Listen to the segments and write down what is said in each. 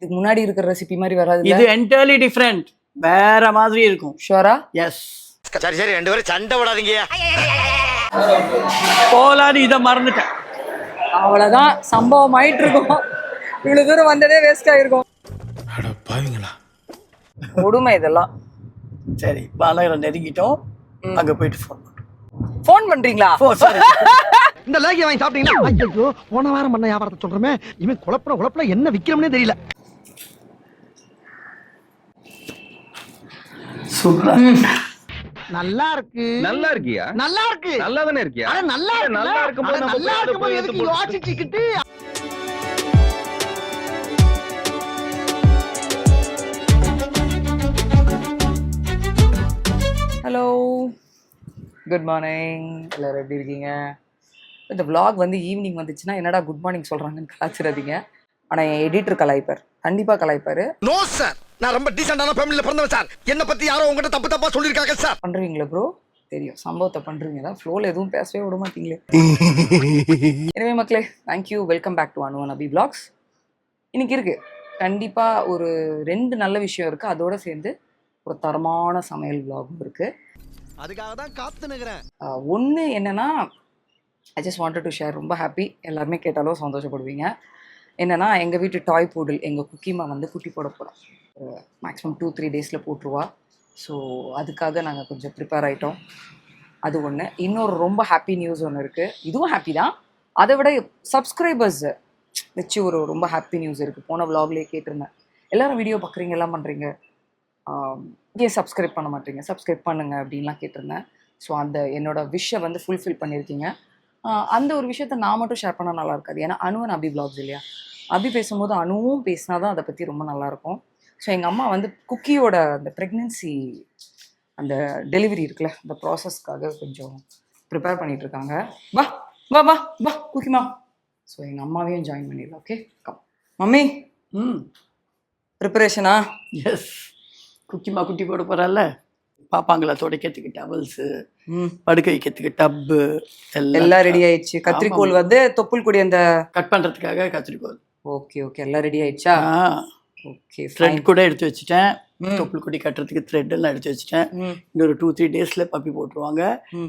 இதுக்கு முன்னாடி இருக்கிற ரெசிபி மாதிரி வராது. இது என்டையர்லி டிஃபரெண்ட், வேற மாதிரி இருக்கும். ஷூரா? எஸ். சரி சரி, ரெண்டு பேரும் சண்டை விடாதீங்க. போலான்னு இதை மறந்துட்டேன். அவ்வளவுதான், சம்பவம் ஆயிட்டு இருக்கும். இவ்வளவு தூரம் வந்ததே வேஸ்ட் ஆயிருக்கும். கொடுமை இதெல்லாம். சரி, பாலகரை நெருங்கிட்டோம். அங்க போயிட்டு ஃபோன் பண்றீங்களா? இந்த லேகிய வாங்கி சாப்பிட்டீங்களா? ஐயோ, போன வாரம் பண்ண வியாபாரத்தை சொல்றமே, இவன் குழப்பல என்ன விக்கிறோம்னே தெரியல. சூப்பரா நல்லா இருக்கு. நல்லா இருக்கியா? நல்லா இருக்கு. நல்லா தானே இருக்கியா? அட நல்லா இருக்கு. நல்லா இருக்கும்போது நம்ம நல்லா போய் இருக்கும்போது எடுத்து எதுக்கு போட்டு- யோசிச்சுக்கிட்டு? Hello, good morning. எல்லாரும் எப்படி இருக்கீங்க? இந்த vlog வந்து ஈவினிங் வந்துச்சுன்னா என்னடா குட் மார்னிங் சொல்கிறாங்கன்னு கலாச்சிடாதீங்க. ஆனால் என் எடிட்டர் கலாய்ப்பார், கண்டிப்பாக கலாய்ப்பார். நோ சார், நான் ரொம்ப டீசென்டான ஃபேமிலில பிறந்தவன் சார். என்ன பத்தி யாரோ உங்ககிட்ட தப்பா சொல்லிருக்காங்க சார். பண்ணுறீங்களா ப்ரோ? தெரியும், சம்பவத்தை பண்ணுறீங்க தான். ஃப்ளோவில் எதுவும் பேசவே விட மாட்டீங்களே. எனவே மக்களே, thank you. Welcome back to Anu Abhi vlogs. இன்னைக்கு இருக்குது கண்டிப்பாக ஒரு 2 நல்ல விஷயம் இருக்குது. அதோடு சேர்ந்து ஒரு தரமான சமையல் vlogகும் இருக்குது. அதுக்காக தான் காத்து நிக்கிறேன். ஒன்று என்னென்னா, I just wanted to share. ரொம்ப ஹாப்பி, எல்லாருமே கேட்டாலும் சந்தோஷப்படுவீங்க. என்னென்னா, எங்கள் வீட்டு டாய் பூடல் எங்கள் குக்கிமா வந்து குட்டி போட போகிறோம். மேக்ஸிமம் 2-3 டேஸில் போட்டுருவா. ஸோ அதுக்காக நாங்கள் கொஞ்சம் ப்ரிப்பேர் ஆகிட்டோம். அது ஒன்று. இன்னொரு ரொம்ப ஹாப்பி நியூஸ் ஒன்று இருக்குது. இதுவும் ஹாப்பி தான். அதை விட சப்ஸ்கிரைபர்ஸ் வச்சு ஒரு ரொம்ப ஹாப்பி நியூஸ் இருக்குது. போன vlogலேயே கேட்டிருந்தேன், எல்லோரும் வீடியோ பார்க்குறீங்க, எல்லாம் பண்ணுறீங்க, ஏன் சப்ஸ்கிரைப் பண்ண மாட்டீங்க, சப்ஸ்கிரைப் பண்ணுங்க அப்படின்லாம் கேட்டிருந்தேன். ஸோ அந்த என்னோடய விஷை வந்து ஃபுல்ஃபில் பண்ணியிருக்கீங்க. அந்த ஒரு விஷயத்த நான் மட்டும் ஷேர் பண்ணால் நல்லா இருக்காது. ஏன்னா அனுவன் அபி vlogs இல்லையா? அபி பேசும்போது அனுவும் பேசினா தான் அதை பற்றி ரொம்ப நல்லாயிருக்கும். ஸோ எங்கள் அம்மா வந்து குக்கியோட அந்த ப்ரெக்னென்சி அந்த டெலிவரி இருக்குல்ல, அந்த ப்ராசஸ்க்காக கொஞ்சம் ப்ரிப்பேர் பண்ணிகிட்ருக்காங்க. வா வா வா வா குக்கிமா. ஸோ எங்கள் அம்மாவையும் ஜாயின் பண்ணிடலாம். Okay come mummy. ப்ரிப்பரேஷனா? எஸ். குட்டிமா குட்டி போட போறால, பாப்பாங்களா துடைக்கிறதுக்கு டவல்ஸு, படுக்க வைக்கிறதுக்கு டப்பு எல்லாம் ரெடி ஆயிடுச்சு. கத்திரிக்கோல் வந்து தொப்புள் கொடி அந்த கட் பண்றதுக்காக கத்திரிக்கோல். ஓகே ஓகே, எல்லாம் ரெடி ஆயிடுச்சா? ஓகே, த்ரெட் கூட எடுத்து வச்சுட்டேன். தொப்புள் கொடி கட்டுறதுக்கு த்ரெட் எல்லாம் எடுத்து வச்சுட்டேன். இன்னொரு 2-3 டேஸ்ல பப்பி போட்டுருவாங்க.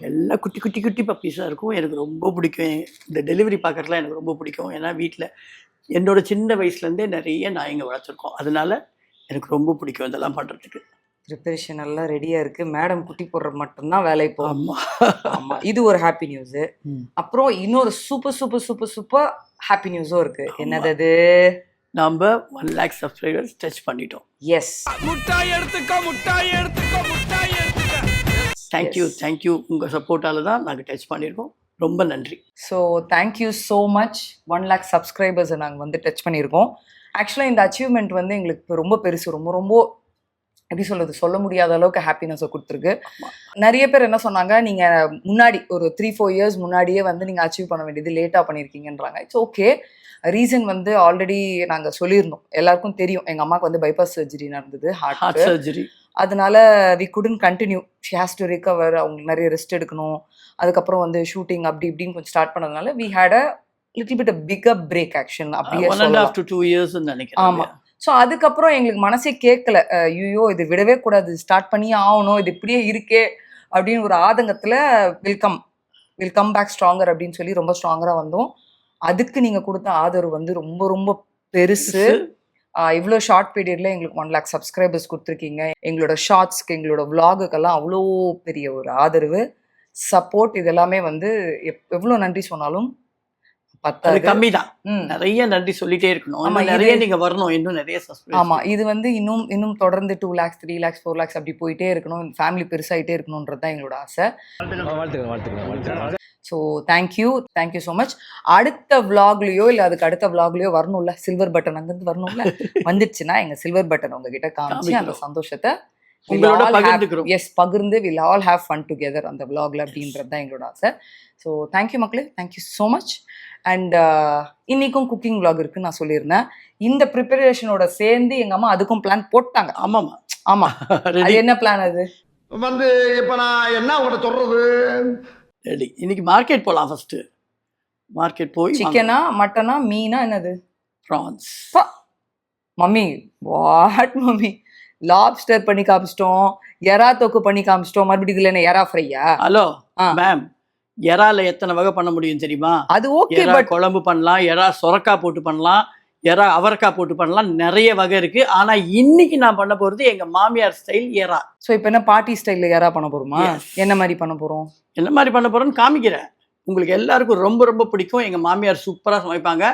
எல்லாம் குட்டி குட்டி குட்டி பப்பீஸாக இருக்கும். எனக்கு ரொம்ப பிடிக்கும். இந்த டெலிவரி பார்க்கறதுலாம் எனக்கு ரொம்ப பிடிக்கும். ஏன்னா வீட்டில் என்னோட சின்ன வயசுலேருந்தே நிறைய நாய்ங்க வளர்த்துருக்கோம். அதனால எனக்கு ரொம்ப பிடிக்கும் இதெல்லாம் பண்ணுறதுக்கு. ப்ரிப்பரேஷன் எல்லாம் ரெடியாக இருக்குது. மேடம் குட்டி போடுற மட்டும்தான் வேலை இப்போ. ஆமாம் ஆமாம், இது ஒரு ஹாப்பி நியூஸு. அப்புறம் இன்னொரு super super super super happy நியூஸும் இருக்குது. என்னது அது? நம்ம 1 lakh சப்ஸ்கிரைபர்ஸ் டச் பண்ணிட்டோம். எஸ். முட்டாய் எடுத்துக்கோ, முட்டாய் எடுத்துக்கோ, முட்டாய் எடுத்துக்கோ. Thank you thank you. உங்கள் சப்போர்ட்டால் தான் நாங்கள் டச் பண்ணியிருக்கோம். ரொம்ப நன்றி. So thank you so much. 1 lakh சப்ஸ்கிரைபர்ஸை நாங்கள் வந்து டச் பண்ணியிருக்கோம். ஆக்சுவலாக இந்த அச்சீவ்மெண்ட் வந்து எங்களுக்கு ரொம்ப பெருசு. ரொம்ப ரொம்ப எப்படி சொல்ல முடியாத அளவுக்கு ஹாப்பினஸை கொடுத்துருக்கு. நிறைய பேர் என்ன சொன்னாங்க, நீங்கள் முன்னாடி ஒரு 3-4 இயர்ஸ் முன்னாடியே வந்து நீங்கள் அச்சீவ் பண்ண வேண்டியது லேட்டாக பண்ணியிருக்கீங்கன்றாங்க. It's okay. ரீசன் வந்து ஆல்ரெடி நாங்கள் சொல்லியிருந்தோம், எல்லாருக்கும் தெரியும். எங்கள் அம்மாவுக்கு வந்து பைபாஸ் சர்ஜரி நடந்தது, ஹார்ட் சர்ஜரி. அதனால we couldn't continue. She has to recover. அவங்களுக்கு நிறைய ரெஸ்ட் எடுக்கணும். அதுக்கப்புறம் வந்து ஷூட்டிங் அப்படி இப்படின்னு கொஞ்சம் ஸ்டார்ட் பண்ணதுனால we had a little bit a bigger break action. அப்படியே 1.5 to 2 years நினைக்கிறேன். ஆமாம். ஸோ அதுக்கப்புறம் எங்களுக்கு மனசே கேட்கல, ஐயோ இது விடவே கூடாது, ஸ்டார்ட் பண்ணியே ஆகணும், இது இப்படியே இருக்கே அப்படின்னு ஒரு ஆதங்கத்தில் வில் கம் பேக் ஸ்ட்ராங்கர் அப்படின்னு சொல்லி ரொம்ப ஸ்ட்ராங்கராக வந்தோம். அதுக்கு நீங்கள் கொடுத்த ஆதரவு வந்து ரொம்ப ரொம்ப பெருசு. இவ்வளோ ஷார்ட் பீரியடில் எங்களுக்கு 1 lakh சப்ஸ்கிரைபர்ஸ் கொடுத்துருக்கீங்க. எங்களோட ஷார்ட்ஸ்க்கு, எங்களோட விலாகுக்கெல்லாம் அவ்வளோ பெரிய ஒரு ஆதரவு, சப்போர்ட். இது எல்லாமே வந்து எவ்வளோ நன்றி சொன்னாலும் அது கம்மி தான். நிறைய நன்றி சொல்லிட்டே இருக்கணும். நிறைய நீங்க வரணும், இன்னும் நிறைய சப்ஸ்கிரைப். ஆமா, இது வந்து இன்னும் தொடர்ந்து 2 lakhs 3 lakhs 4 lakhs அப்படி போயிட்டே இருக்கணும். ஃபேமிலி பெருசாயிட்டே இருக்கணும்ன்றது தான் எங்களோட ஆசை. So thank you so much. அடுத்த vlogலயோ இல்லை அதுக்கு அடுத்த vlogலயோ வரணும்ல, சில்வர் பட்டன் அங்கிருந்து வரணும்ல. வந்துடுச்சுன்னா எங்க சில்வர் பட்டன் உங்ககிட்ட காமிச்சு அந்த சந்தோஷத்தை பகிர்ந்து will all have fun together அந்த vlogல அப்படின்றது தான் எங்களோட ஆசை. ஸோ தேங்க்யூ மக்களே, தேங்க்யூ ஸோ மச். அண்ட் இன்னைக்கும் குக்கிங் vlog இருக்குன்னு நான் சொல்லியிருந்தேன். இந்த ப்ரிப்பரேஷனோட சேர்ந்து எங்கள் அம்மா அதுக்கும் பிளான் போட்டாங்க. ஆமாம்மா. ஆமாம். அது என்ன பிளான்? அது வந்து இப்போ நான் என்ன உங்கள்கிட்ட சொல்றது? ரெடி. இன்னைக்கு மார்க்கெட் போகலாம். ஃபர்ஸ்ட் மார்க்கெட் போய் சிக்கனா மட்டனா மீனா என்னது? Prawns. Mummy what mummy, lobster பண்ணி காமிச்சிட்டோம், எறா தொக்கு பண்ணி காமிச்சிட்டோம், மறுபடியும் இதுல என்ன எறா ஃப்ரையா? ஹலோ ஆ. மேம், எறால எத்தனை வகை பண்ண முடியும் தெரியுமா? அது ஓகே, எறா பட் குழம்பு பண்ணலாம், எறா சொரக்காய் போட்டு பண்ணலாம், எறா அவரைக்காய் போட்டு பண்ணலாம், நிறைய வகை இருக்கு. ஆனா இன்னைக்கு நான் பண்ண போறது எங்க மாமியார் ஸ்டைல் எறா. ஸோ இப்போ என்ன பார்ட்டி ஸ்டைல்ல எறா பண்ண போறோமா? Yes. என்ன மாதிரி பண்ண போறோம்? என்ன மாதிரி பண்ண போறேன்னு காமிக்கிறேன். உங்களுக்கு எல்லாருக்கும் ரொம்ப ரொம்ப பிடிக்கும். எங்க மாமியார் சூப்பரா சமைப்பாங்க.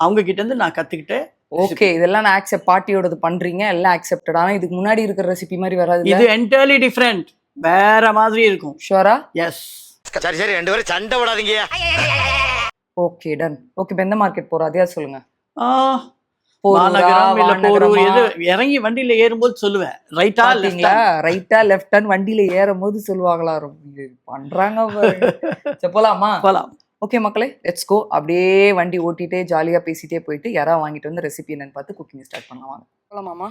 அவங்க கிட்ட இருந்து நான் கத்துக்கிட்டேன். ஓகே, இதெல்லாம் நான் அக்செப்ட், பார்ட்டியோடது பண்றீங்க, எல்லாம் அக்செப்டட். ஆனா இதுக்கு முன்னாடி இருக்கிற ரெசிபி மாதிரி வராது. இது என்டையர்லி டிஃப்ரெண்ட், வேற மாதிரி இருக்கும். ஷூரா? எஸ். சரி சரி, 2 பேரும் சண்டை விடாதீங்க. Okay, ton. ஓகே, இப்போ எந்த மார்க்கெட் போறோம் அதையா சொல்லுங்க. போரூரா, மாநகரம் இல்ல போரூர், வானகரமா? எது இறங்கி வண்டியில ஏறும்போது சொல்லுவேன். ரைட்டா பாத்தீங்களா, ரைட்டா லெஃப்டான்னு வண்டியில ஏறும் போது சொல்லுவாங்களா? ரொம்ப பண்றாங்க பாருங்க. சரி, போலாமா? போலாம். ஓகே மக்களே, லெட்ஸ் கோ. அப்படியே வண்டி ஓட்டிட்டே ஜாலியா பேசிட்டே போயிட்டு யாரா வாங்கிட்டு வந்து ரெசிபி என்னன்னு பார்த்து குக்கிங் ஸ்டார்ட் பண்ணலாம். வாங்க போலாமாமா?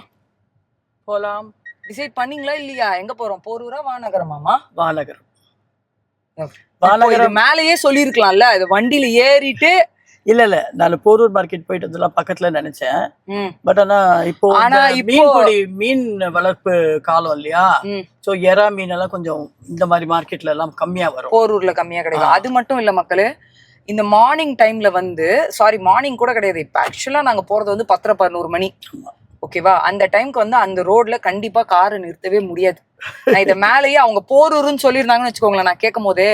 போலாம். டிசைட் பண்ணீங்களா இல்லையா? எங்க போறோம்? போரூரா வானகரமாமா? வானகரம். இது மேலேயே சொல்லிருக்கலாம்ல, இது வண்டியில ஏறிட்டு. இல்ல நான் போரூர் மார்க்கெட் போயிட்டு அதெல்லாம் பக்கத்துல நினைச்சேன். பட் ஆனா இப்போ மீன் வளர்ப்பு காலம் இல்லையா? சோ எறா மீன் எல்லாம் கொஞ்சம் இந்த மாதிரி மார்க்கெட்ல எல்லாம் கம்மியா வரும். போரூர்ல கம்மியா கிடைக்கும். அது மட்டும் இல்ல மக்களே, இந்த மார்னிங் டைம்ல வந்து, சாரி மார்னிங் கூட கிடையாது, இப்ப ஆக்சுவலா நாங்க போறது வந்து 10:11 மணி. ஓகேவா? அந்த டைம்க்கு வந்து அந்த ரோட்ல கண்டிப்பா காரை நிறுத்தவே முடியாது. நான் இதை மேலேயே அவங்க போரூருன்னு சொல்லியிருந்தாங்கன்னு வச்சுக்கோங்களேன், நான் கேட்கும் போதே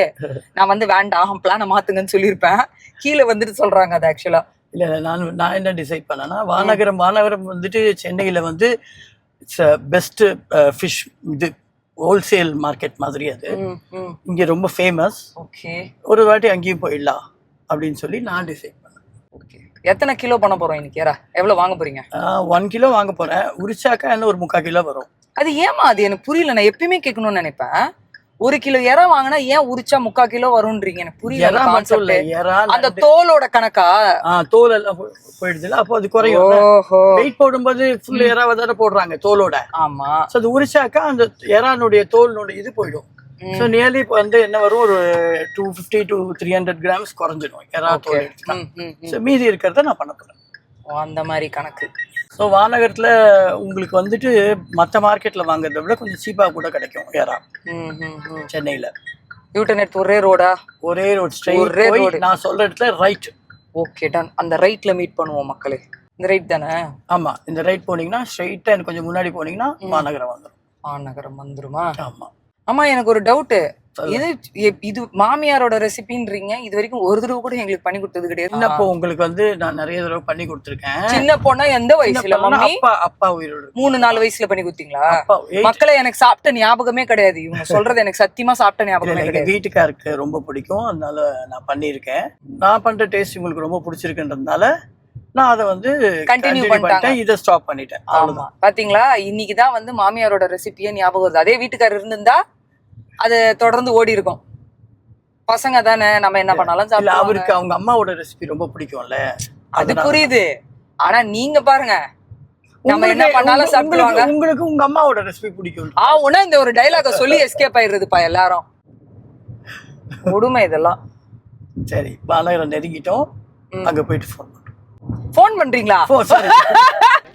நான் வந்து வேண்டாம் பிளானை மாத்துங்கன்னு சொல்லியிருப்பேன். கீழே வந்துட்டு சொல்றாங்க அது ஆக்சுவலா. இல்ல நான் என்ன டிசைட் பண்ணேன்னா, வானகரம் வந்துட்டு சென்னையில வந்து இட்ஸ் பெஸ்ட் ஃபிஷ் இது ஹோல்சேல் மார்க்கெட் மாதிரி. அது இங்க ரொம்ப ஃபேமஸ். ஓகே, ஒரு வாட்டி அங்கேயும் போயிடலாம் அப்படின்னு சொல்லி நான் டிசைட் பண்ணேன். ஓகே, எத்தனை கிலோ பண்ண போறோம் இன்னைக்கு? எவ்வளவு வாங்க போறீங்க? 1 கிலோ வாங்க போறேன். உரிச்சாக்கா இன்னும் ஒரு 3/4 கிலோ வரும். அது ஏமா? அது எனக்கு புரியல. நான் எப்பயுமே கேட்கணும்னு நினைப்பேன், 1 கிலோ எறா வாங்கினா ஏன் உரிச்சா 3/4 கிலோ வரும்ன்றீங்க? எனக்கு புரியல. அந்த தோலோட கணக்கா? தோல் எல்லாம் போயிடுதுல, அப்போ அது குறையும். வெயிட் போடும்போது ஃபுல் எறாவை தானே போடுறாங்க தோலோட. ஆமா. அது உரிச்சாக்கா அந்த எறானுடைய தோலுடைய இது போயிடும். ஸோ நியர்லி இப்போ வந்து என்ன வரும், ஒரு 250 to 300 கிராம்ஸ் குறைஞ்சிடும் எறா தோல் எடுத்துக்கலாம். ஸோ மீதி இருக்கிறத நான் பண்ண போறேன். அந்த மாதிரி கணக்கு. ஸோ வானகரத்தில் உங்களுக்கு வந்துட்டு மற்ற மார்க்கெட்டில் வாங்குறத விட கொஞ்சம் சீப்பாக கூட கிடைக்கும் எறா. சென்னையில் யூட்டன் எடுத்து ஒரே ரோடா? ஒரே ரோட் ஸ்ட்ரெயிட். நான் சொல்ற இடத்துல ரைட். Okay, ton. அந்த ரைட்ல மீட் பண்ணுவோம் மக்களே. இந்த ரைட் தானே? ஆமா, இந்த ரைட் போனீங்கன்னா ஸ்ட்ரெயிட்டா எனக்கு கொஞ்சம் முன்னாடி போனீங்கன்னா வானகரம் வந்துடும். வானகரம் வந்துருமா? ஆமா. ஆமா, எனக்கு ஒரு டவுட். இது மாமியாரோட ரெசிபின்றீங்க, இது வரைக்கும் ஒரு தடவை கூட எங்களுக்கு பண்ணி கொடுத்தது கிடையாது. சின்னப்போ உங்களுக்கு வந்து நான் நிறைய தடவை பண்ணி கொடுத்துருக்கேன். சின்ன பொண்ணா எந்த வயசுல? அப்பா உயிரோடு 3-4 வயசுல பண்ணி கொடுத்தீங்களா? மக்களை எனக்கு சாப்பிட்ட ஞாபகமே கிடையாது. இவங்க சொல்றது எனக்கு சத்தியமா சாப்பிட்ட ஞாபகமே கிடையாது. வீட்டுக்காருக்கு ரொம்ப பிடிக்கும், அதனால நான் பண்ணியிருக்கேன். நான் பண்ற டேஸ்ட் உங்களுக்கு ரொம்ப பிடிச்சிருக்குன்றதுனால நான் அதை வந்து கண்டினியூ பண்ணிட்டேன். இதை ஸ்டாப் பண்ணிட்டேன். ஆமா, பாத்தீங்களா? இன்னைக்குதான் வந்து மாமியாரோட ரெசிபியே ஞாபகம் வருது. அதே வீட்டுக்காரர் இருந்திருந்தா அது தொடர்ந்து ஓடி இருக்கும். பசங்க தானே, நம்ம என்ன பண்ணாலும் சாப்பிடலாம். அவருக்கு அவங்க அம்மாவோட ரெசிபி ரொம்ப பிடிக்கும்ல, அது புரியுது. ஆனா நீங்க பாருங்க, நம்ம என்ன பண்ணாலும் சாப்பிடுவாங்க. உங்களுக்கு உங்க அம்மாவோட ரெசிபி பிடிக்கும். உடனே இந்த ஒரு டைலாக சொல்லி எஸ்கேப் ஆயிடுறதுப்பா எல்லாரும். உடுமை இதெல்லாம். சரி, வானகரம் நெருங்கிட்டோம். அங்க போயிட்டு ஃபோன் பண்றீங்களா?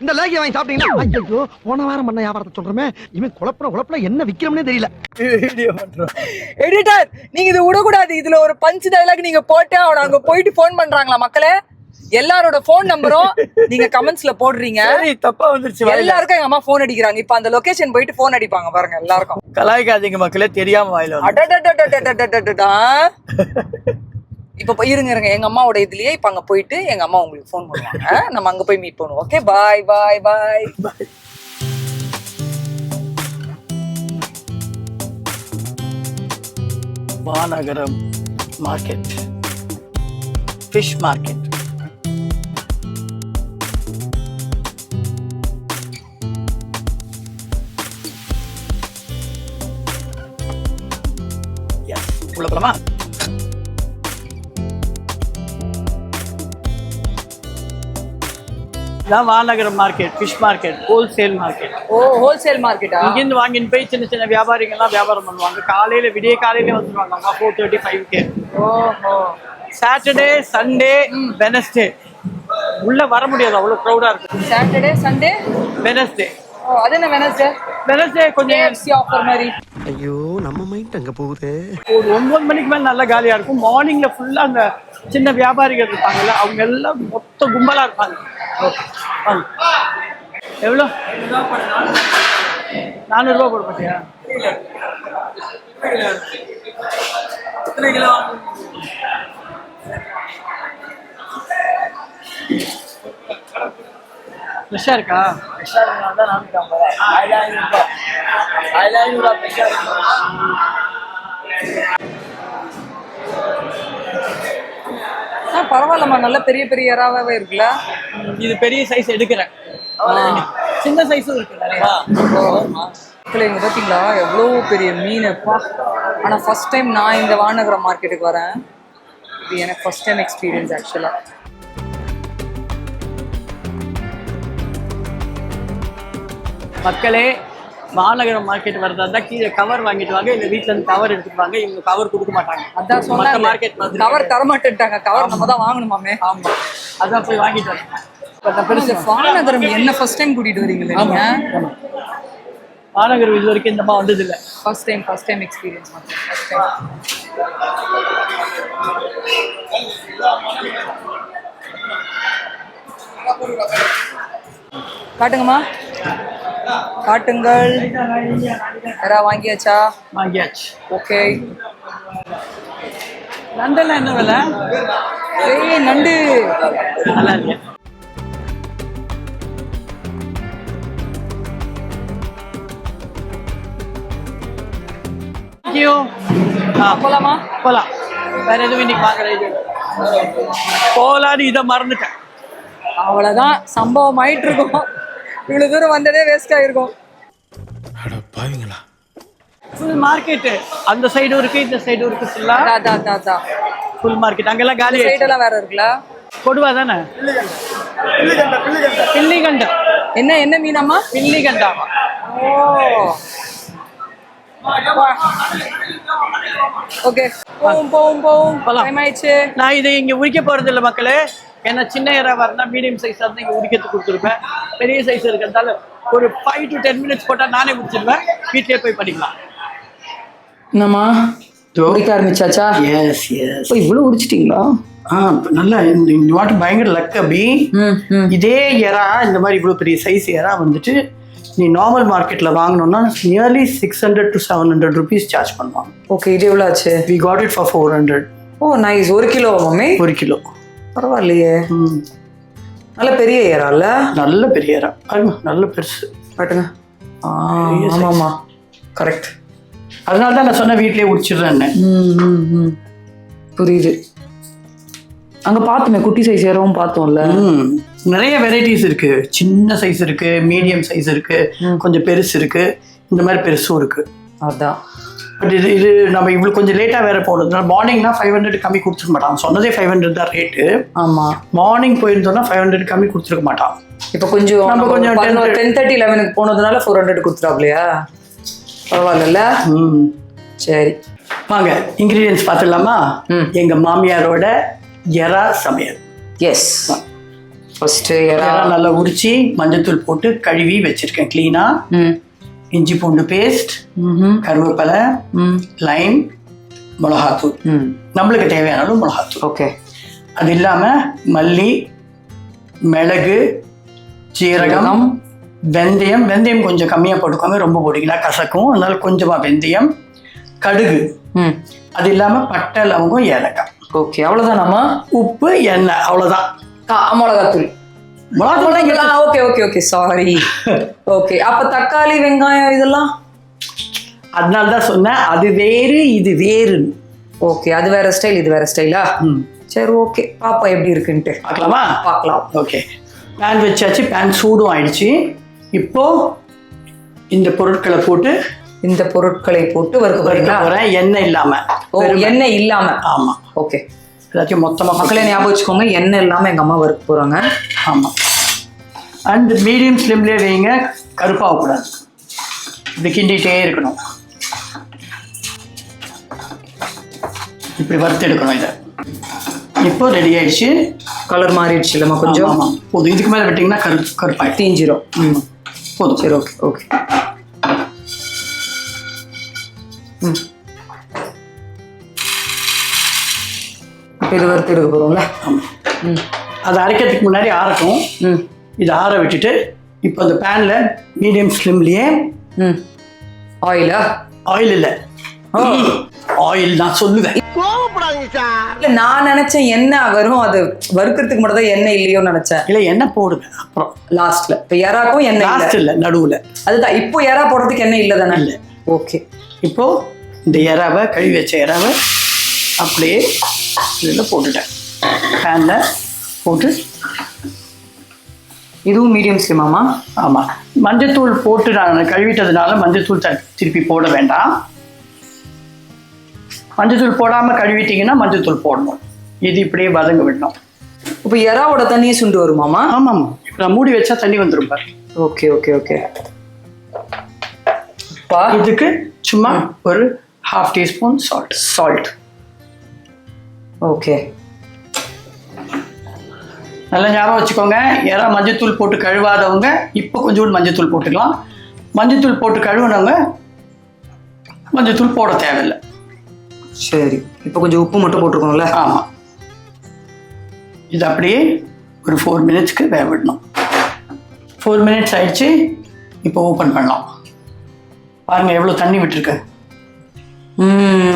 இந்த லேகிய வாங்கி சாப்பிட்டீங்கன்னா, ஐயோ போன வாரம் பண்ண வியாபாரத்தை சொல்றமே, இவன் குழப்பல என்ன விக்கிறோம்னே தெரியல. வீடியோ பண்றோம். எடிட்டர், நீங்க இது விடக்கூடாது. இதுல ஒரு பஞ்ச் டைலாக் நீங்க போட்டு அவன் அங்க போயிட்டு ஃபோன் பண்றாங்களா மக்களே? எல்லாரோட போன் நம்பரும் நீங்க கமெண்ட்ஸ்ல போடுறீங்க. தப்பா வந்துருச்சு. எல்லாருக்கும் எங்க அம்மா போன் அடிக்கிறாங்க. இப்ப அந்த லொகேஷன் போயிட்டு போன் அடிப்பாங்க பாருங்க எல்லாருக்கும். கலாய்க்காதீங்க மக்களே, தெரியாம வாயில. இப்ப இருங்க எங்க அம்மாவோட இதுலயே இப்ப அங்க போயிட்டு எங்க அம்மா உங்களுக்கு போன் பண்ணுவாங்க. நம்ம அங்க போய் மீட் பண்ணுவோம். Okay, bye bye bye bye. Vanagaram market, fish market. உள்ள போலாமா? Vanagaram market, fish market, wholesale market. Oh, wholesale மார்க்கெட்டா? இங்கிருந்து வாங்கிட்டு போய் சின்ன சின்ன வியாபாரிகள்லாம் வியாபாரம் பண்ணுவாங்க. காலையில விடிய காலையில வந்துருவாங்க. 4:35 ஓஹோ. சாட்டர்டே, சண்டே, வெனஸ்டே உள்ள வர முடியாது, அவ்வளவு க்ரௌடா இருக்கு. Saturday Sunday Wednesday. ஓ அது என்ன வெனஸ்டே கொஞ்சம் KFC ஆஃபர் மாதிரி. ஐயோ நம்ம மைண்ட் அங்க போகுது. ஒரு 9 மணிக்கு மேல நல்லா காலியா இருக்கும். மார்னிங்ல ஃபுல்லா அந்த சின்ன வியாபாரிகள் இருப்பாங்கல்ல, அவங்க எல்லாம் மொத்த கும்பலா இருப்பாங்க. எவ்வளோ? 400 ரூபா போட மாட்டியா? ஃப்ரெஷ்ஷாக இருக்கா? பரவாயில்லம்மா, நல்ல பெரிய பெரிய இறாவே இருக்குல்ல. இது பெரிய சைஸ் எடுக்கிறேன், சின்ன சைஸும் இருக்கு நிறையா. இங்கே பார்த்தீங்களா எவ்வளோ பெரிய மீன்ப்பா. ஆனால் ஃபர்ஸ்ட் டைம் நான் இந்த வானகரம் மார்க்கெட்டுக்கு வரேன். இது எனக்கு ஃபர்ஸ்ட் டைம் எக்ஸ்பீரியன்ஸ் ஆக்சுவலாக. மக்களே, மாநகரம் மார்க்கெட் வரதா இருந்தால் கீழே கவர் வாங்கிட்டு வாங்க, இல்லை வீட்டில் இருந்து கவர் எடுத்துட்டு வாங்க. இவங்க கவர் கொடுக்க மாட்டாங்க. அதான் சொன்னாங்க, மார்க்கெட் கவர் தரமாட்டேன்ட்டாங்க. கவர் நம்ம தான் வாங்கணுமாமே. ஆமாம், அதான் போய் வாங்கிட்டு வரேன். பெருசு வானகரம் என்ன ஃபர்ஸ்ட் டைம் கூட்டிகிட்டு வரீங்களே நீங்கள்? மாநகரம் இது வரைக்கும் இந்த மாதிரி வந்ததில்லை. ஃபர்ஸ்ட் டைம் எக்ஸ்பீரியன்ஸ் மட்டும். First time. காட்டுங்கம்மா, காட்டுங்கள். யாரா வாங்கியாச்சா? வாங்கியாச்சு. ஓகே. நண்டெல்லாம் என்ன விலை? ஏய் நண்டு நல்லா இருக்கு. போலாமா? போலாம். வேற எதுவும் இன்னைக்கு வாங்குற இது போலான்னு இதை மறந்துட்டேன். அவ்வளோதான், சம்பவம் ஆயிட்டு இருக்கும். இவ்வளோ தூரம் வந்ததே வேஸ்ட் ஆகிருக்கும். ஃபுல் மார்க்கெட்டு அந்த சைடும் இருக்கு, இந்த சைடும் இருக்கு. ஃபுல்லா அதான் ஃபுல் மார்க்கெட். அங்கெல்லாம் காலி. சைடெல்லாம் வேற இருக்குல்ல. கொடுவா தானே? பில்லிகண்டா. என்ன மீனாமா? பில்லிகண்டாமா? ஓ ஓகே, போவும் டைம் ஆயிடுச்சு. நான் இதை இங்கே உரிக்க போறது இல்லை மக்களே. ஏன்னா சின்ன இறா வரனா மீடியம் சைஸ் இருந்தால் இங்கே உரிக்கிறதுக்கு கொடுத்துருப்பேன். பெரிய சைஸ் இருக்கிறதால ஒரு 5 to 10 minutes போட்டால் நானே முடிச்சிடுவேன். வீட்டிலே போய் பண்ணிக்கலாம். என்னம்மா உரிக்க ஆரம்பிச்சாச்சா? S S. இவ்வளோ உரிச்சிட்டிங்களா? நல்லா இந்த வாட்டி பயங்கர லக் அபி. இதே இறா இந்த மாதிரி இவ்வளோ பெரிய சைஸ் இறா வந்துட்டு நீ நார்மல் மார்க்கெட்டில் வாங்கினோன்னா நியர்லி 600 to 700 rupees சார்ஜ் பண்ணுவாங்க. ஓகே, இது எவ்வளோ ஆச்சு? We got it for 400. Oh nice. 1 kilo mummy? 1 kilo. பரவாயில்லையே. நல்ல பெரிய இறால. நல்ல பெரிய இறா, நல்ல பெருசு. காட்டுங்க. ஆமாம்மா, கரெக்ட். அதனால தான் நான் சொன்ன வீட்டிலே உடிச்சிடுறேன்னு. புரியுது. அங்கே பார்த்தோமே குட்டி சைஸ் இறவும் பார்த்தோம்ல. நிறைய வெரைட்டிஸ் இருக்கு. சின்ன சைஸ் இருக்கு, மீடியம் சைஸ் இருக்கு, கொஞ்சம் பெருசு இருக்கு, இந்த மாதிரி பெருசும் இருக்கு. அதான். பட் இது நம்ம இவ்வளோ கொஞ்சம் லேட்டாக வேற போடுறதுனால மார்னிங்னா 500 கம்மி கொடுத்துருக்க மாட்டான். சொன்னதே 500 தான் ரேட்டு. ஆமாம், மார்னிங் போயிருந்தோம்னா 500 கம்மி கொடுத்துருக்க மாட்டான். இப்போ கொஞ்சம் நம்ம கொஞ்சம் 10:30 11 போனதுனால 400 கொடுத்துட்டாப்லையா? பரவாயில்ல. சரி வாங்க இன்க்ரீடியன்ஸ் பார்த்துடலாமா? எங்கள் மாமியாரோட எறா சமையல். எஸ், ஃபர்ஸ்ட்டு எறா நல்லா உரிச்சு மஞ்சத்தூள் போட்டு கழுவி வச்சிருக்கேன் க்ளீனாக. இஞ்சி பூண்டு பேஸ்ட், கருவேப்பிலை, லைம், மிளகாத்தூள், நம்மளுக்கு தேவையான அளவு மிளகாத்தூள். ஓகே. அது இல்லாமல் மல்லி, மிளகு, சீரகம், வெந்தயம். வெந்தயம் கொஞ்சம் கம்மியாக போட்டுக்கோங்க, ரொம்ப போட்டிங்கன்னா கசக்கும். அதனால கொஞ்சமாக வெந்தயம், கடுகு. அது இல்லாமல் பட்டை, லவங்கம், ஏலக்காய். ஓகே, அவ்வளோதானாமா? உப்பு, எண்ணெய், அவ்வளோதான். மிளகாத்தூள். Okay okay okay, sorry. Okay, அப்ப தக்காளி, வெங்காயம் இதெல்லாம்? அதனால தான் சொன்னேன் அது வேறு இது வேறு. ஓகே, அது வேற ஸ்டைல், இது வேற ஸ்டைலா? சரி ஓகே, பாப்பா எப்படி இருக்குன்ட்டு பார்க்கலாமா? பார்க்கலாம். ஓகே, பேன் வச்சாச்சு. பேன் சூடும் ஆயிடுச்சு. இப்போ இந்த பொருட்களை போட்டு வறுக்க போறேன். எண்ணெய் இல்லாம. எண்ணெய் இல்லாம? ஆமா. ஓகே, எல்லாத்தையும் மொத்தமாக மக்களே ஞாபகம் வச்சுக்கோங்க, எண்ணெய் இல்லாமல் எங்கள் அம்மா வறுக்க போகிறாங்க. ஆமாம். அண்ட் மீடியம் ஸ்லிம்லேயே வைங்க, கருப்பாகக்கூடாது. இப்படி கிண்டிகிட்டே இருக்கணும். இப்படி வறுத்து எடுக்கணும். இதை இப்போ ரெடி ஆயிடுச்சு. கலர் மாறிடுச்சு இல்லைம்மா கொஞ்சம்? ஆமாம் போதும். இதுக்கு மேலே விட்டிங்கன்னா கருப்பாயிடும், தீஞ்சிரும். போதும். சரி ஓகே ஓகே. இப்போ இது வறுத்து எடுக்க போகிறோம்ல? அது அரைக்கிறதுக்கு முன்னாடி ஆறட்டும். இது ஆற விட்டுட்டு இப்போ அந்த பேனில் மீடியம் ஸ்லிம்லேயே ஆயிலா? ஆயில் இல்லை, ஆயில் நான் சொல்லுவேன். இல்ல நான் நினைச்சேன் எண்ணெய் வரும், அது வறுக்கிறதுக்கு மட்டும் தான் எண்ணெய் இல்லையோன்னு நினைச்சேன். இல்லை எண்ணெய் போடுங்க அப்புறம் லாஸ்ட்ல. இப்போ எறாக்கும் எண்ணெய் லாஸ்ட் இல்லை, நடுவில். அதுதான். இப்போ எறா போடுறதுக்கு எண்ணெய் இல்லை தானே? இல்லை. ஓகே. இப்போ இந்த எறாவை, கழுவி வச்ச எறாவை அப்படியே இதில் போட்டுட்டேன். பேனில் போட்டு இதுவும் மீடியம் ஸ்லிமாமா? ஆமாம். மஞ்சத்தூள் போட்டு நான் கழுவிட்டதுனால மஞ்சத்தூள் திருப்பி போட வேண்டாம். மஞ்சத்தூள் போடாமல் கழுவிட்டிங்கன்னா மஞ்சத்தூள் போடணும். இது இப்படியே வதங்க விடணும். இப்போ எறாவோட தண்ணியே சுண்டு வருமாமா? ஆமாம். இப்போ நான் மூடி வச்சா தண்ணி வந்துடும் பாரு. Okay okay okay. இதுக்கு சும்மா ஒரு 1/2 டீஸ்பூன் சால்ட். ஓகே. நல்லா ஞாபகம் வச்சுக்கோங்க, எறா மஞ்சத்தூள் போட்டு கழுவாதவங்க இப்போ கொஞ்சோண்டு மஞ்சத்தூள் போட்டுக்கலாம். மஞ்சத்தூள் போட்டு கழுவுனவங்க மஞ்சத்தூள் போட தேவையில்லை. சரி. இப்போ கொஞ்சம் உப்பு மட்டும் போட்டுருக்கோம்ல? ஆமாம். இது அப்படியே ஒரு 4 மினிட்ஸ்க்கு வேக விடணும். 4 மினிட்ஸ் ஆயிடுச்சு. இப்போ ஓப்பன் பண்ணலாம். பாருங்கள் எவ்வளோ தண்ணி விட்டுருக்கு.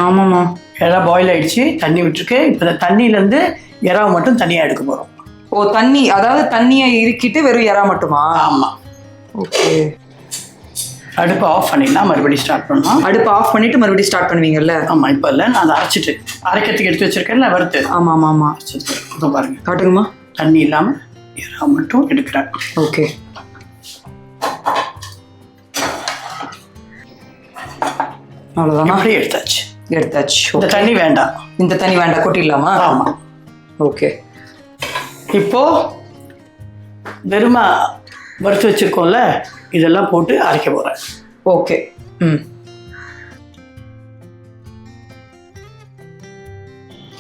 ஆமாம்மா. எறா பாயில் ஆயிடுச்சு, தண்ணி விட்டுருக்கு. இப்போ இந்த தண்ணியிலேருந்து எறாவை மட்டும் தனியாக எடுக்க போகிறோம். ஓ தண்ணி, அதாவது தண்ணியை இறுக்கிட்டு வெறும் எறா மட்டுமா? ஆமாம். ஓகே. அடுப்பு ஆஃப் பண்ணிடலாம், மறுபடியும் ஸ்டார்ட் பண்ணலாம். அடுப்பு ஆஃப் பண்ணிட்டு மறுபடியும் ஸ்டார்ட் பண்ணுவீங்கல்ல? ஆமாம். இப்போ இல்லை, நான் அதை அரைச்சிட்டு அரைக்கிறதுக்கு எடுத்து வச்சிருக்கேன்ல வறுத்து. ஆமாம் ஆமாம் ஆமாம். இப்போ பாருங்கள், காட்டுங்கம்மா. தண்ணி இல்லாமல் எறா மட்டும் எடுக்கிறேன். ஓகே. அவ்வளோதானா? அப்படியே எடுத்தாச்சு. இந்த தண்ணி வேண்டாம். இந்த தண்ணி வேண்டாம், கொட்டிடலாமா? ஆமாம். ஓகே. இப்போ வெறுமா வறுத்து வச்சிருக்கோம்ல, இதெல்லாம் போட்டு அரைக்க போகிறேன். ஓகே.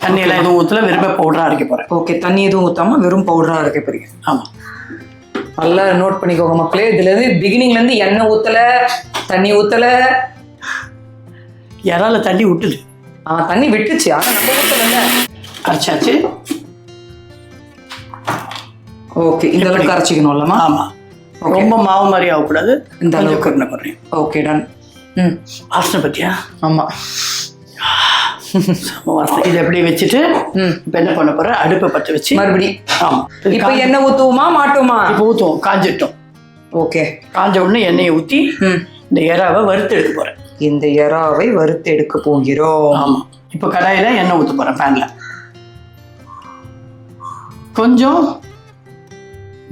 தண்ணியெல்லாம் எதுவும் ஊற்றல, வெறுமை பவுடராக அரைக்க போகிறேன். ஓகே. தண்ணி எதுவும் ஊற்றாமல் வெறும் பவுடராக அரைக்க போறீங்க? ஆமாம். நல்லா நோட் பண்ணிக்கோங்க மக்களே. இதுலேருந்து பிகினிங்லேருந்து எண்ணெய் ஊற்றலை, தண்ணி ஊற்றலை. இறால தண்ணி விட்டுது. தண்ணி விட்டுச்சு, ஆனால் நம்ம ஊற்றலை. அரைச்சாச்சு. ஓகே. இந்த அளவுக்கு அரைச்சிக்கணும்லமா? ஆமாம். ரொம்ப மாவு மாதிரி ஆகக்கூடாது, இந்த அளவுக்கு என்ன பண்ணுறேன். Okay done. வாசனை பற்றியா? ஆமாம். வாசனை. இதை அப்படியே வச்சுட்டு இப்போ என்ன பண்ண போகிறேன், அடுப்பை பற்ற வச்சு மறுபடி. ஆமாம். இப்போ எண்ணெய் ஊற்றுவோமா மாட்டோமா? இப்போ ஊற்றுவோம், காஞ்சிட்டோம். ஓகே. காஞ்ச உடனே எண்ணெயை ஊற்றி இந்த எறாவை வறுத்து எடுக்க போகிறேன். இந்த எறாவை வறுத்து எடுக்க போகிறோம். ஆமாம். இப்போ கடாயில் எண்ணெய் ஊற்ற போகிறேன். பேனில் கொஞ்சம்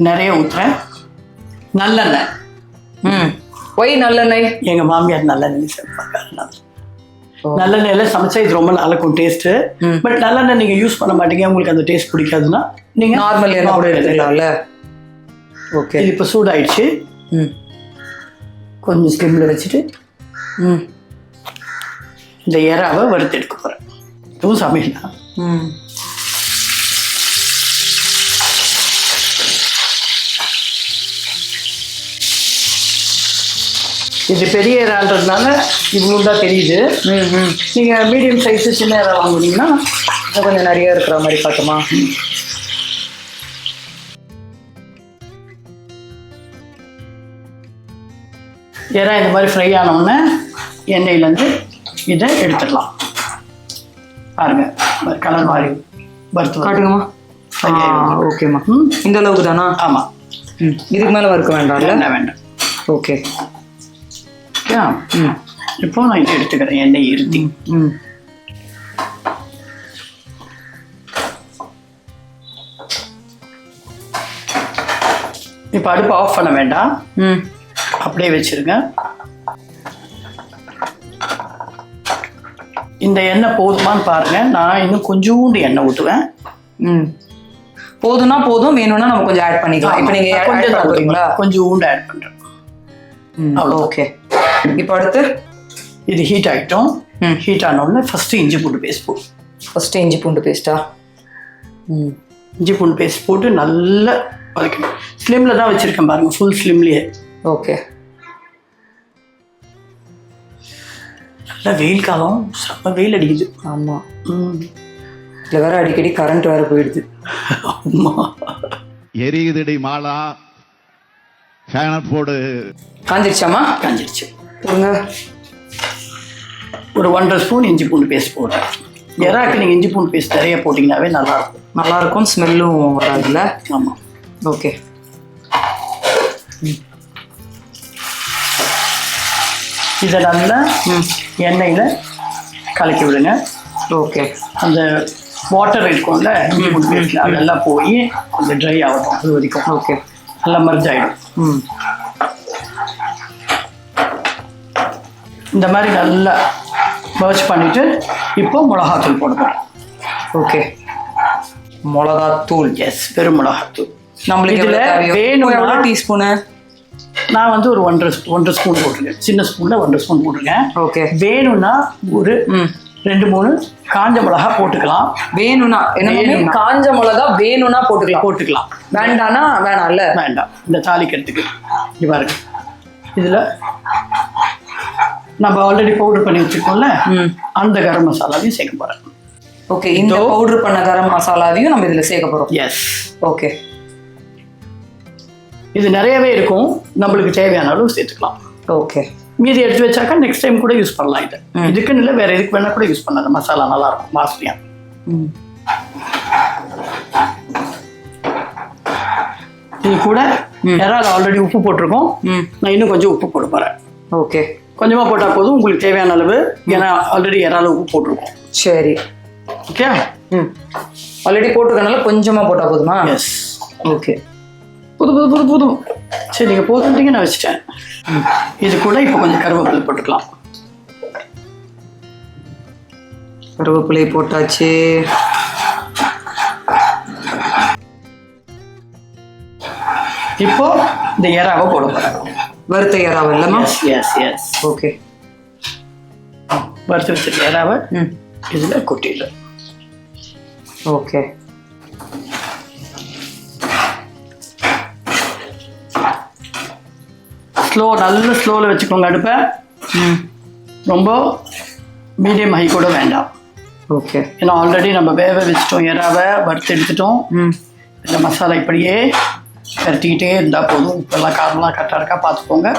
நிறைய ஊற்றுறேன். நல்லெண்ணெய். ஒய் நல்லெண்ணெய்? எங்கள் மாமியார் நல்லெண்ணெய் சேர்ப்பாங்க. நல்லெண்ணெயில் சமைச்சா இது ரொம்ப நல்லாக்கும் டேஸ்ட்டு. பட் நல்லெண்ணெய் நீங்கள் யூஸ் பண்ண மாட்டீங்க, உங்களுக்கு அந்த டேஸ்ட் பிடிக்காதுன்னா நீங்கள் நார்மல் எண்ணெய் கூட எடுத்துக்கலாம்ல? ஓகே. இது இப்போ சூடாயிடுச்சு. கொஞ்சம் ஸ்லிம்மில் வச்சுட்டு இந்த எறாவை வறுத்து எடுக்க போகிறேன். இதுவும் சமையல் தான். இது பெரிய இறான்றதுனால இவ்வளோ தான் தெரியுது. நீங்கள் மீடியம் சைஸு சின்ன இறா வாங்குனீங்கன்னா கொஞ்சம் நிறைய இருக்கிற மாதிரி காட்டுமா? இறா இந்த மாதிரி ஃப்ரை ஆனவுடனே எண்ணெயிலேருந்து இதை எடுத்துடலாம். பாருங்கள் கலர் மாதிரி வறுத்து காட்டுங்கம்மா. ஓகேம்மா. இந்த அளவுக்கு தானா? ஆமாம். இதுக்கு மேலே வறுக்க வேண்டாம்? வேண்டாம். ஓகே. இப்போ நான் இதை எடுத்துக்கிறேன், எண்ணெய் இருத்தி. இப்போ அடுப்பு ஆஃப் பண்ண வேண்டாம், அப்படியே வச்சிருங்க. இந்த எண்ணெய் போதுமான்னு பாருங்க. நான் இன்னும் கொஞ்சோண்டு எண்ணெய் ஊற்றுவேன். போதும்னா போதும், வேணும்னா நம்ம கொஞ்சம் ஆட் பண்ணிக்கலாம். இப்போ நீங்க கொஞ்சோண்டு ஆட் பண்றேன். ஓகே. இப்போ அடுத்து இது ஹீட் ஆகிட்டோம். ஹீட் ஆனோடனே ஃபர்ஸ்ட் இஞ்சி பூண்டு பேஸ்ட் போடும். ஃபர்ஸ்ட் இஞ்சி பூண்டு பேஸ்டா? இஞ்சி பூண்டு பேஸ்ட் போட்டு நல்லா வதக்கணும். ஸ்லிம்மில் தான் வச்சுருக்கேன் பாருங்கள், ஃபுல் ஸ்லிம்லேயே. ஓகே. நல்லா வெயில் காலம், செம்ம வெயில் அடிக்குது. ஆமாம். இதில் வேறு அடிக்கடி கரண்ட் வேறு போயிடுது. ஆமாம். எரியுதடி மாலா, ஃபேனை போடு. காஞ்சிருச்சாமா? காஞ்சிருச்சு. போடுங்க. ஒரு 1.5 ஸ்பூன் இஞ்சி பூண்டு பேஸ்ட் போடுறேன். எறாக்கு நீங்கள் இஞ்சி பூண்டு பேஸ்ட் நிறைய போட்டிங்கனாவே நல்லாயிருக்கும். நல்லாயிருக்கும், ஸ்மெல்லும் வராதுல்ல. ஆமாம். ஓகே. இதை நல்லா எண்ணெயில் கலக்கி விடுங்க. ஓகே. அந்த வாட்டர் இருக்கும்ல இஞ்சி பூண்டு பேஸ்ட்டில், அதெல்லாம் போய் கொஞ்சம் ட்ரை ஆகட்டும். அது வரைக்கும் ஓகே. நல்லா மர்ஜ் ஆகிடும். இந்த மாதிரி நல்லா மர்ஜ் பண்ணிவிட்டு இப்போ மிளகாத்தூள் போடுவோம். ஓகே. மிளகாத்தூள். எஸ், வெறும் மிளகாத்தூள். நம்மளுக்கு இதில் வேணும். எவ்வளோ டீஸ்பூனு? நான் வந்து ஒரு 1.5 ஸ்பூன் போட்டிருக்கேன். சின்ன ஸ்பூனில் 1.5 ஸ்பூன் போட்டிருக்கேன். ஓகே. வேணும்னா ஒரு 2-3 காஞ்ச மிளகா போட்டுக்கலாம். வேணும்னா என்ன? காஞ்ச மிளகா வேணும்னா போட்டுக்கலாம். வேண்டானா வேணாம் இல்ல? வேண்டாம். இந்த தாளிக்கிறதுக்கு இது பாருங்க. இதில் நம்ம ஆல்ரெடி பவுடர் பண்ணி வச்சுருக்கோம்ல, அந்த கரம் மசாலாவையும் சேர்க்க போகிறேன். ஓகே. இந்த பவுடர் பண்ண கரம் மசாலாவையும் நம்ம இதில் சேர்க்க போகிறோம். எஸ். ஓகே. இது நிறையவே இருக்கும், நம்மளுக்கு தேவையான அளவு சேர்த்துக்கலாம். ஓகே. மீதி எடுத்து வச்சாக்கா நெக்ஸ்ட் டைம் கூட யூஸ் பண்ணலாம். இது இதுக்குன்னு இல்லை, வேற எதுக்கு வேணா கூட யூஸ் பண்ணலாம். மசாலா நல்லா இருக்கும், வாசனையா. இது கூட யாராவது ஆல்ரெடி உப்பு போட்டிருக்கோம். நான் இன்னும் கொஞ்சம் உப்பு போட போறேன். ஓகே. கொஞ்சமாக போட்டால் போதும், உங்களுக்கு தேவையான அளவு. ஏன்னா ஆல்ரெடி யாராவது உப்பு போட்டிருக்கோம். சரி. ஓகே. ஆல்ரெடி போட்டிருக்கனால கொஞ்சமாக போட்டால் போதுமா? எஸ். ஓகே. புதும். சரி, நீங்கள் போதுன்றீங்க, நான் வச்சுட்டேன். இது கூட இப்போ கொஞ்சம் கருவேப்பிலை போட்டுக்கலாம். கருவேப்பிலை போட்டாச்சு. இப்போ இந்த எறாவை போட போகிறேன். வறுத்த எறாவை இல்லைம்மா? எஸ். ஓகே. வறுத்து வச்சிருக்க எறாவை இதில் கொட்டிடல. ஓகே. நல்ல ஸ்லோவில் வச்சுக்கோங்க அடுப்பை. ரொம்ப மீடியம் ஹை கூட வேண்டாம். ஓகே. ஏன்னா ஆல்ரெடி நம்ம வேக வச்சுட்டோம், எறாவை வறுத்து எடுத்துட்டோம். இந்த மசாலா இப்படியே கரட்டிக்கிட்டே இருந்தால் போதும். இப்போல்லாம் காரம்லாம் கரெக்டாக இருக்கா பார்த்துக்கோங்க.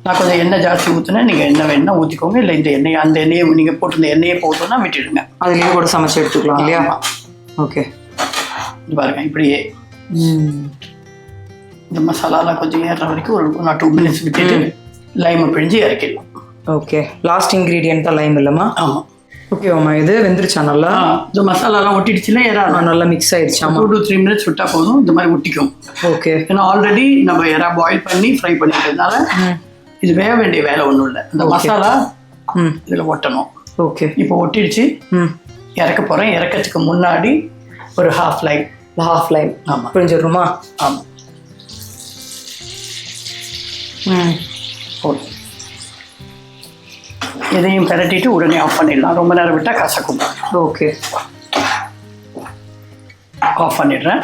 நான் கொஞ்சம் எண்ணெய் ஜாஸ்தி ஊற்றுனேன், நீங்கள் எண்ணெய் வேணா ஊற்றிக்கோங்க. இல்லை இந்த எண்ணெய், அந்த எண்ணெயை நீங்கள் போட்டு இந்த எண்ணெயை போட்டோன்னா விட்டுடுங்க. அதுலேயே கூட சமைச்சு எடுத்துக்கலாம் இல்லையா? ஓகே. இது பாருங்க, இப்படியே இந்த மசாலாலாம் கொஞ்சம் ஏறுற வரைக்கும் ஒரு 2 மினிட்ஸ் விட்டுட்டு லைமை பிழிஞ்சு இறக்கிடலாம். ஓகே. லாஸ்ட் இன்க்ரீடியன்ட் தான் லைம் இல்லைம்மா? ஆமாம். ஓகேவாம்மா. இது வெந்துருச்சா நல்லா? இந்த மசாலாலாம் ஒட்டிடுச்சுன்னா எறா நல்லா மிக்ஸ் ஆயிடுச்சாமா? 2-3 மினிட்ஸ் விட்டால் போதும், இந்த மாதிரி ஒட்டிக்கும். ஓகே. ஏன்னா ஆல்ரெடி நம்ம எறா பாயில் பண்ணி ஃப்ரை பண்ணிட்டதுனால இது வேக வேண்டிய வேலை ஒன்றும் இல்லை. அந்த மசாலா இதில் ஒட்டணும். ஓகே. இப்போ ஒட்டிடுச்சு. இறக்க போகிறேன். இறக்கிறதுக்கு முன்னாடி ஒரு ஹாஃப் லைம். ஆமாம். பிழிஞ்சிடணுமா? ஆமாம். போதும். இதையும் பரட்டிட்டு உடனே ஆஃப் பண்ணிடலாம். ரொம்ப நேரம் விட்டால் கசக்கும். ஓகே. ஆஃப் பண்ணிடுறேன்.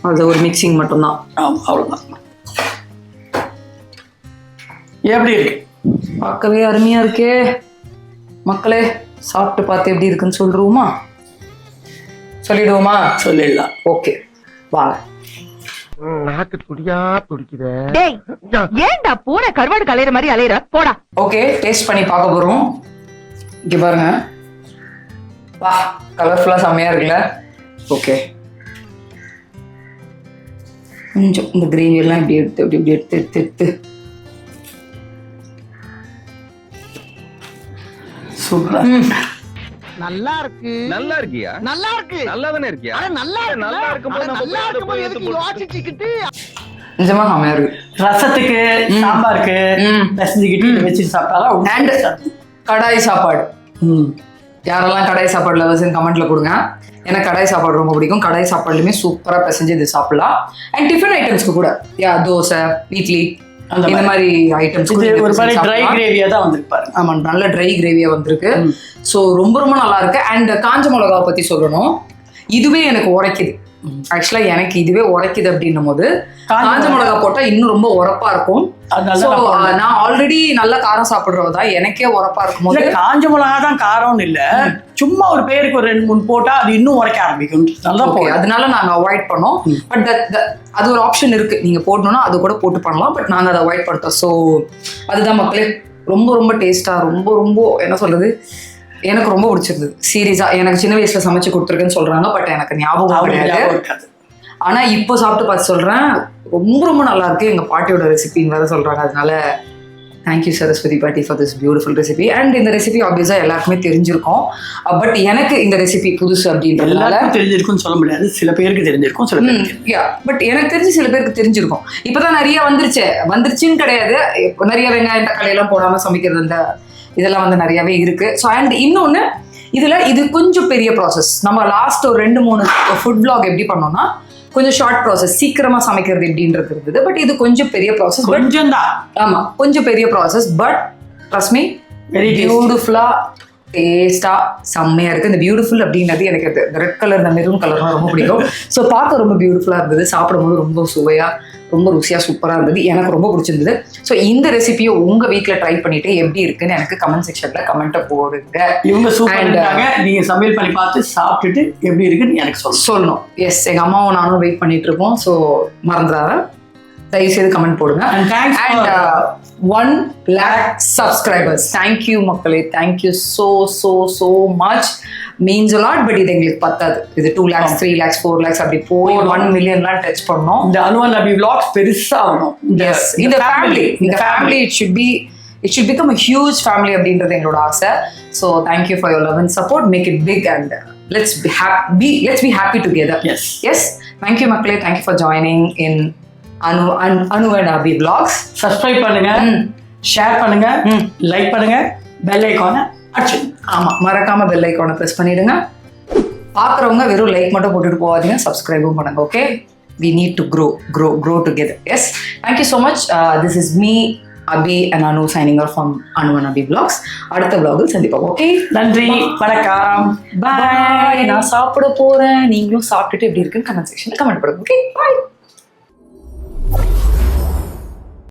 அது ஒரு மிக்சிங் மட்டும்தான். ஆமாம், அவ்வளோதான். எப்படி இருக்கு? பார்க்கவே அருமையாக இருக்கே. மக்களே, சாப்பிட்டு பார்த்து எப்படி இருக்குன்னு சொல்லிடுவோமா? சொல்லிடலாம். ஓகே, வாங்க. நாக்கு துடியா துடிக்குதே. ஏன்டா பூனை கருவாடு கலையிற மாதிரி அலையிற? போடா. ஓகே, டேஸ்ட் பண்ணி பார்க்க போறோம். இங்க பாருங்க, வா, கலர்ஃபுல்லா செம்மையா இருக்குல்ல? ஓகே. கொஞ்சம் இந்த கிரேவி எல்லாம் இப்படி எடுத்து சூப்பரா. நல்லா இருக்கு. நல்லா இருக்கியா? நல்லா இருக்கு. நல்லா தானே இருக்கியா? நல்லா இருக்கும்போது எதுக்கு யோசிச்சுக்கிட்டு? நிஜமா செம்மையா இருக்கு. ரசத்துக்கு, சாம்பாருக்கு பிசைஞ்சுக்கிட்டு வச்சு சாப்பிட்டாலும். அண்ட் கடாய் சாப்பாடு. யாரெல்லாம் கடாய் சாப்பாடு லவர்ஸ்ன்னு கமெண்ட்ல கொடுங்க. எனக்கு கடாய் சாப்பாடு ரொம்ப பிடிக்கும். கடாய் சாப்பாடுலையுமே சூப்பராக பிசைஞ்சு இது சாப்பிடலாம். அண்ட் டிஃபன் ஐட்டம்ஸ்க்கு கூட, தோசை, இட்லி, இந்த மாதிரி ஐட்டம்ஸ் இது ஒரு மாதிரி ட்ரை கிரேவியா தான் வந்திருப்பாரு. ஆமா, நல்ல ட்ரை கிரேவியா வந்திருக்கு. ஸோ ரொம்ப ரொம்ப நல்லா இருக்கு. அண்ட் காஞ்ச மிளகாவை பத்தி சொல்லணும், இதுவே எனக்கு உரைக்குது. ஆக்சுவலா எனக்கு இதுவே உரைக்குது அப்படின்னும் போது காஞ்ச மிளகா போட்டா இன்னும் ரொம்ப உரப்பா இருக்கும். நான் ஆல்ரெடி நல்ல காரம் சாப்பிடுறதா எனக்கே உரப்பா இருக்கும் போது காஞ்ச மிளகா தான் காரம்னு இல்ல, சும்மா ஒரு பேருக்கு ஒரு 2-3 போட்டா அது இன்னும் உரைக்க ஆரம்பிக்கும். அதனால நாங்க அவாய்ட் பண்ணோம். பட் அது ஒரு ஆப்ஷன் இருக்கு, நீங்க போடணும்னா அது கூட போட்டு பண்ணலாம். பட் நாங்க அதை அவாய்ட் பண்ணிட்டோம். ஸோ அதுதான் மக்களே, ரொம்ப ரொம்ப டேஸ்டா, ரொம்ப ரொம்ப என்ன சொல்றது, எனக்கு ரொம்ப பிடிச்சிருந்தது. சீரியஸா எனக்கு சின்ன வயசுல சமைச்சு கொடுத்துருக்குன்னு சொல்றாங்க, பட் எனக்கு ஞாபகம் கிடையாது. ஆனா இப்போ சாப்பிட்டு பார்த்து சொல்றேன், ரொம்ப ரொம்ப நல்லா இருக்கு. எங்க பாட்டியோட ரெசிபின்னு வேற சொல்றாங்க. அதனால தேங்க்யூ சரஸ்வதி பாட்டி for this beautiful recipe. And இந்த ரெசிபி ஆப்வியஸா எல்லாருக்குமே தெரிஞ்சிருக்கும். பட் எனக்கு இந்த ரெசிபி புதுசு அப்படின்றதுனால தெரிஞ்சிருக்கும்னு சொல்ல முடியாது, சில பேருக்கு தெரிஞ்சிருக்கும், சில பேருக்கு பட் எனக்கு தெரிஞ்சு சில பேருக்கு தெரிஞ்சிருக்கும். இப்பதான் நிறைய வந்துருச்சுன்னு கிடையாது, இப்போ நிறைய வெங்காயம் தக்காளி எல்லாம் போடாம சமைக்கிறது இந்த இதெல்லாம் வந்து நிறையவே இருக்கு. ஸோ அண்ட் இன்னொன்று இது கொஞ்சம் பெரிய ப்ராசஸ். நம்ம லாஸ்ட் ஒரு 2-3 ஃபுட் vlog எப்படி பண்ணோம்னா கொஞ்சம் ஷார்ட் ப்ராசஸ், சீக்கிரமா சமைக்கிறது எப்படின்றது இருந்தது. பட் இது கொஞ்சம் பெரிய ப்ராசஸ். கொஞ்சம் தான், ஆமா கொஞ்சம் பெரிய process. But trust me, very பியூட்டிஃபுல்லா டேஸ்டா செம்மையா இருக்கு. இந்த பியூட்டிஃபுல் அப்படின்றது எனக்கு இந்த ரெட் கலர், இந்த மெரூன் கலர்லாம் ரொம்ப பிடிக்கும். ஸோ பார்க்க ரொம்ப பியூட்டிஃபுல்லா இருந்தது, சாப்பிடும்போது ரொம்ப சுவையா, ரொம்ப ருசியா சூப்பராக இருந்தது. எனக்கு ரொம்ப பிடிச்சிருந்தது. ஸோ இந்த ரெசிபியை உங்க வீட்டில் ட்ரை பண்ணிட்டு எப்படி இருக்குன்னு எனக்கு கமெண்ட் செக்ஷன்ல கமெண்ட்டை போடுங்க. இவங்க சூப்பராக நீங்க சமையல் பண்ணி பார்த்து சாப்பிட்டுட்டு எப்படி இருக்குன்னு எனக்கு சொல்லணும். எஸ், எங்க அம்மாவும் நானும் வெயிட் பண்ணிட்டு இருக்கோம். ஸோ மறந்துடாத, தயவுசெய்து கமெண்ட் போடுங்க. And 1 lakh subscribers. தேங்க்யூ மக்களே, thank you so much. Means a lot. But இது எங்களுக்கு பத்தாது. இது 2 lakhs 3 lakhs 4 lakhs அப்படி போய் 1 millionலாம் டச் பண்ணோம். இந்த அனுவன் அபி vlogs பெருசா ஆகணும். இந்த family it should become a huge family அப்படின்றது எங்களோட ஆசை. So thank you for your love and support. Make it big and let's be happy together. Yes. Thank you மக்களே. Thank you for joining in Anu and Abhi vlogs. Subscribe பண்ணுங்க, share பண்ணுங்க, like பண்ணுங்க, bell ஐகானை அடிச்சு. ஆமா, மறக்காம bell ஐகானை press பண்ணிடுங்க. பாக்குறவங்க வெறும் லைக் மட்டும் போட்டுட்டு போகாதீங்க, சப்ஸ்கிரைபும் பண்ணுங்க. Okay, we need to grow together. Yes, thank you so much. This is me, Abhi and Anu signing off from Anu and Abhi vlogs. அடுத்த vlogல் சந்திப்போம். ஓகே, நன்றி, வணக்கம், பாய். நான் சாப்பிட போறேன், நீங்களும் சாப்பிட்டுட்டு எப்படி இருக்குன்னு கமெண்ட் செக்ஷன்ல கமெண்ட் பண்ணுங்க. ஓகே, பாய்.